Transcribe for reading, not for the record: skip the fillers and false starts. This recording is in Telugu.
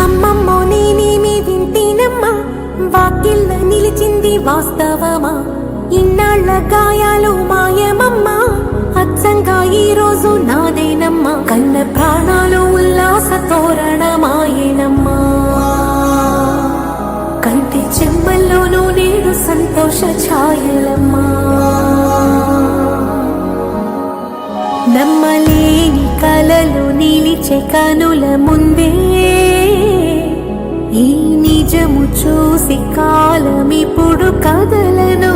అమ్మమ్మో నేనేమి వింటేనమ్మా, వాకిళ్ళ నిలిచింది వాస్తవమా? ఇన్నాళ్ల గాయాలు మాయమమ్మా, అచ్చంగా ఈ రోజు నాదేనమ్మా. కన్న ప్రాణాలు ఉల్లాస తోరణమాయేనమ్మా, కంటి చెమ్మల్లోనూ నేడు సంతోష ఛాయలమ్మా. నమ్మలేని కలలు నిలిచే కనుల ముందే, ఈ నిజము చూసి కాలమిప్పుడు కదలను